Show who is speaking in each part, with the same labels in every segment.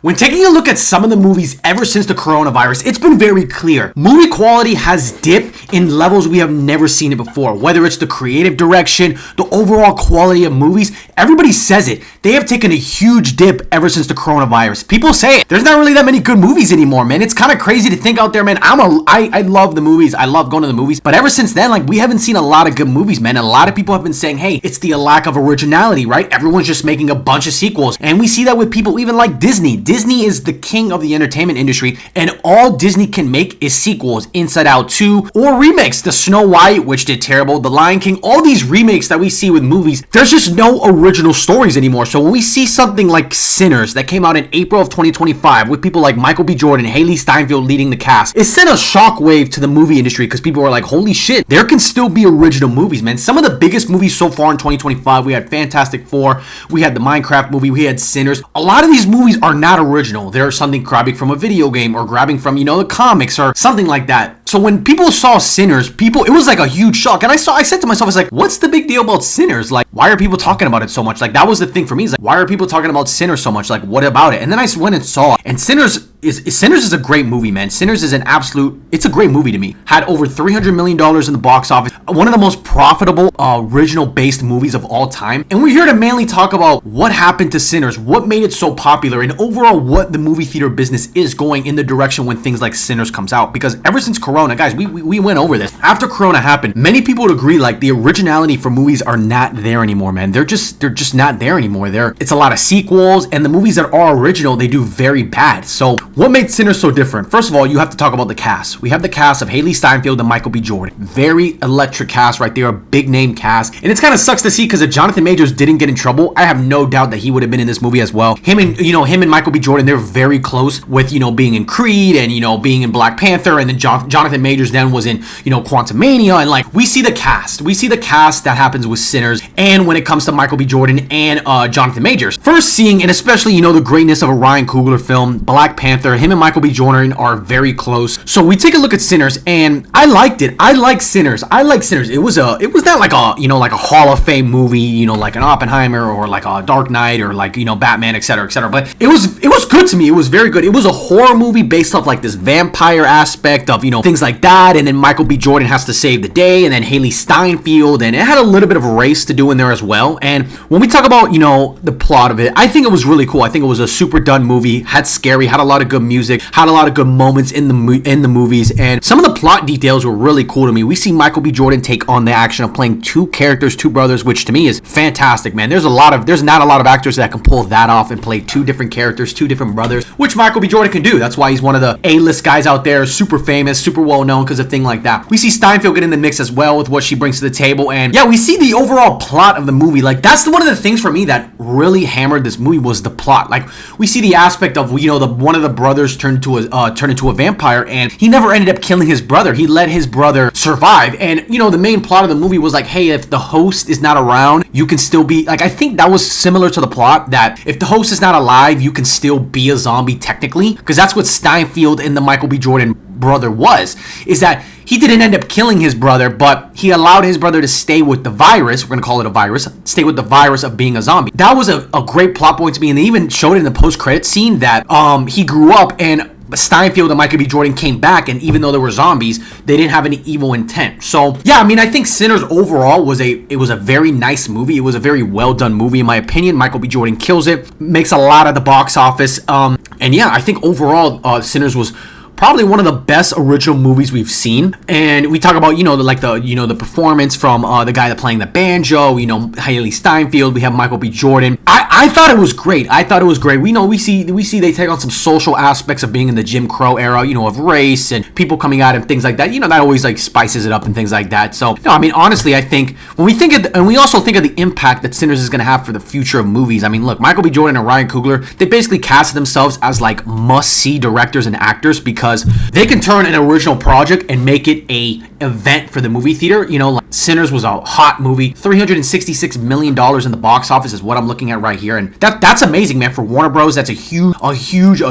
Speaker 1: When taking a look at some of the movies ever since the coronavirus, it's been very clear. Movie quality has dipped in levels we have never seen it before. Whether it's the creative direction, the overall quality of movies, everybody says it. They have taken a huge dip ever since the coronavirus. People say it. There's not really that many good movies anymore, man. It's kind of crazy to think out there, man. I love the movies. I love going to the movies. But ever since then, we haven't seen a lot of good movies, man. And a lot of people have been saying, hey, it's the lack of originality, right? Everyone's just making a bunch of sequels. And we see that with people even like Disney. Disney is the king of the entertainment industry, and all Disney can make is sequels. Inside Out 2 or remakes. The Snow White, which did terrible, The Lion King, all these remakes that we see with movies, there's just no original stories anymore. So when we see something like Sinners that came out in April of 2025 with people like Michael B. Jordan, Haley Steinfeld leading the cast, it sent a shockwave to the movie industry because people were like, holy shit, there can still be original movies, man. Some of the biggest movies so far in 2025, we had Fantastic Four, we had the Minecraft movie, we had Sinners. A lot of these movies are not original. They're something grabbing from a video game or grabbing from, the comics or something like that. So when people saw Sinners, it was like a huge shock. And I said to myself, I was like, what's the big deal about Sinners? Like, why are people talking about it so much? Like, that was the thing for me. It's like, why are people talking about Sinners so much? Like, what about it? And then I went and saw it. And Sinners is a great movie, man. Sinners is it's a great movie to me. Had over $300 million in the box office. One of the most profitable original-based movies of all time. And we're here to mainly talk about what happened to Sinners, what made it so popular, and overall what the movie theater business is going in the direction when things like Sinners comes out. Because ever since Corona, guys, we went over this. After Corona happened, many people would agree like the originality for movies are not there anymore, man. They're just not there anymore. It's a lot of sequels, and the movies that are original, they do very bad. So what made Sinners so different? First of all, you have to talk about the cast. We have the cast of Haley Steinfeld and Michael B. Jordan. Very electric cast right there, a big name cast. And it's kind of sucks to see because if Jonathan Majors didn't get in trouble, I have no doubt that he would have been in this movie as well. Him and Michael B. Jordan, they're very close with, being in Creed and, being in Black Panther. And then Jonathan Majors then was in, Quantumania. And we see the cast. We see the cast that happens with Sinners. And when it comes to Michael B. Jordan and Jonathan Majors. First seeing, and especially, the greatness of a Ryan Coogler film, Black Panther, him and Michael B. Jordan are very close. So we take a look at Sinners, and I liked it. I like Sinners. It was not like a Hall of Fame movie, like an Oppenheimer or like a Dark Knight or Batman, etc., etc. But it was good to me. It was very good. It was a horror movie based off this vampire aspect of things like that, and then Michael B. Jordan has to save the day, and then Haley Steinfeld, and it had a little bit of a race to do in there as well. And when we talk about the plot of it, I think it was really cool. I think it was a super done movie. Had scary, had a lot of good music, had a lot of good moments in the movies, and some of the plot details were really cool to me. We see Michael B. Jordan take on the action of playing two characters, two brothers, which to me is fantastic, man. There's not a lot of actors that can pull that off and play two different characters, two different brothers, which Michael B. Jordan can do. That's why he's one of the A-list guys out there, super famous, super well known because of things like that. We see Steinfeld get in the mix as well with what she brings to the table, and yeah, we see the overall plot of the movie. That's one of the things for me that really hammered this movie was the plot. We see the aspect of one of the brothers turn into a vampire, and he never ended up killing his brother. He let his brother survive, and the main plot of the movie was hey, if the host is not around, you can still be I think that was similar to the plot that if the host is not alive, you can still be a zombie technically, because that's what Steinfeld and the Michael B. Jordan brother is that he didn't end up killing his brother, but he allowed his brother to stay with the virus. We're going to call it a virus. Stay with the virus of being a zombie. That was a great plot point to me, and they even showed it in the post-credit scene that he grew up and Steinfeld and Michael B. Jordan came back, and even though they were zombies, they didn't have any evil intent. So yeah, I think Sinners overall was a very nice movie. It was a very well done movie in my opinion. Michael B. Jordan kills it, makes a lot at the box office, and yeah, I think overall Sinners was probably one of the best original movies we've seen. And we talk about the performance from the guy that playing the banjo, Haley Steinfeld. We have Michael B. Jordan. I thought it was great. We see they take on some social aspects of being in the Jim Crow era, of race and people coming out and things like that. That always spices it up and things like that. So honestly, I think when we think of and we also think of the impact that Sinners is going to have for the future of movies. Look, Michael B. Jordan and Ryan Coogler, they basically casted themselves as must-see directors and actors because they can turn an original project and make it a event for the movie theater. Sinners was a hot movie. $366 million in the box office is what I'm looking at right here, and that's amazing, man. For Warner Bros, that's a huge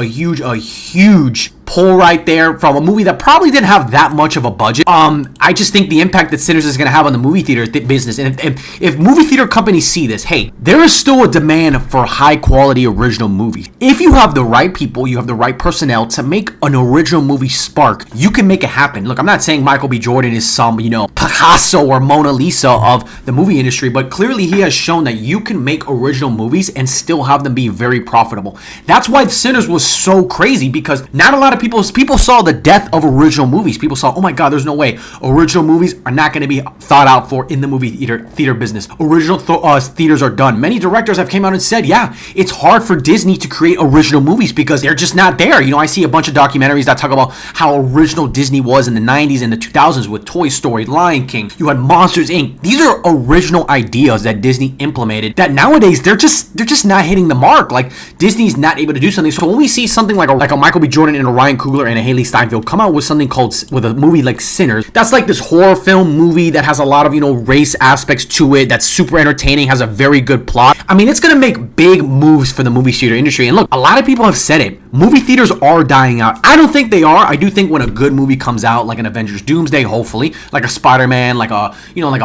Speaker 1: pull right there from a movie that probably didn't have that much of a budget. I just think the impact that Sinners is going to have on the movie theater business, and if movie theater companies see this, hey, there is still a demand for high quality original movies. If you have the right people, you have the right personnel to make an original movie spark, you can make it happen. Look, I'm not saying Michael B. Jordan is some, Picasso or Mona Lisa of the movie industry, but clearly he has shown that you can make original movies and still have them be very profitable. That's why Sinners was so crazy, because not a lot of people saw the death of original movies. People saw, oh my God, there's no way original movies are not going to be thought out for in the movie theater business. Original theaters are done. Many directors have came out and said, yeah, it's hard for Disney to create original movies because they're just not there. I see a bunch of documentaries that talk about how original Disney was in the 90s and the 2000s with Toy Story, Lion King. You had Monsters Inc. These are original ideas that Disney implemented that nowadays they're just not hitting the mark. Like, Disney's not able to do something. So when we see something like a Michael B. Jordan and a Ryan Coogler and a Haley Steinfeld come out with something with a movie like Sinners, that's like this horror film movie that has a lot of race aspects to it, that's super entertaining, has a very good plot. It's gonna make big moves for the movie theater industry. And look, a lot of people have said it, movie theaters are dying out. I don't think they are. I do think when a good movie comes out, like an Avengers Doomsday, hopefully, like a Spider-Man, like a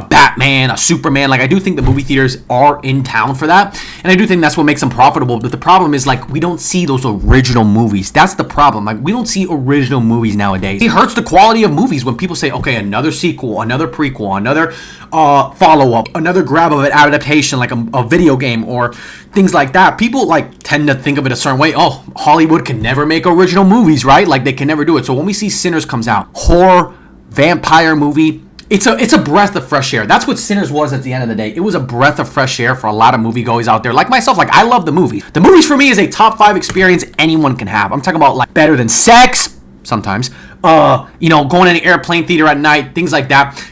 Speaker 1: Batman, a Superman, like I do think the movie theaters are in town for that, and I do think that's what makes them profitable. But the problem is, like, we don't see those original movies. That's the problem. Like, we don't see original movies nowadays. It hurts the quality of movies when people say, okay, another sequel, another prequel, another follow-up, another grab of an adaptation, like a video game or things like that. People tend to think of it a certain way. Oh, Hollywood can never make original movies, right? Like, they can never do it. So when we see Sinners comes out, horror, vampire movie, it's a breath of fresh air. That's what Sinners was at the end of the day. It was a breath of fresh air for a lot of moviegoers out there, like myself. Like, I love the movie. The movies for me is a top 5 experience anyone can have. I'm talking about better than sex sometimes. Going in an airplane theater at night, things like that.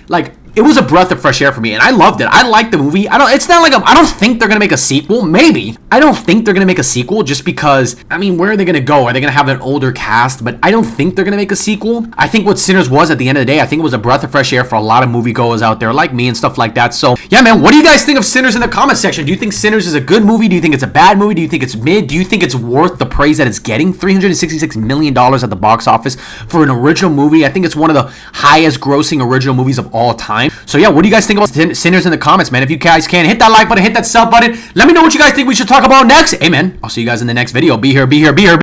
Speaker 1: It was a breath of fresh air for me, and I loved it. I liked the movie. It's not like I don't think they're gonna make a sequel. Maybe. I don't think they're gonna make a sequel just because, where are they gonna go? Are they gonna have an older cast? But I don't think they're gonna make a sequel. I think what Sinners was at the end of the day, I think it was a breath of fresh air for a lot of moviegoers out there like me and stuff like that. So yeah, man, what do you guys think of Sinners in the comment section? Do you think Sinners is a good movie? Do you think it's a bad movie? Do you think it's mid? Do you think it's worth the praise that it's getting? $366 million at the box office for an original movie. I think it's one of the highest grossing original movies of all time. So yeah, what do you guys think about Sinners in the comments, man? If you guys can, hit that like button, hit that sub button. Let me know what you guys think we should talk about next. Hey, man, I'll see you guys in the next video. Be here, be here, be here.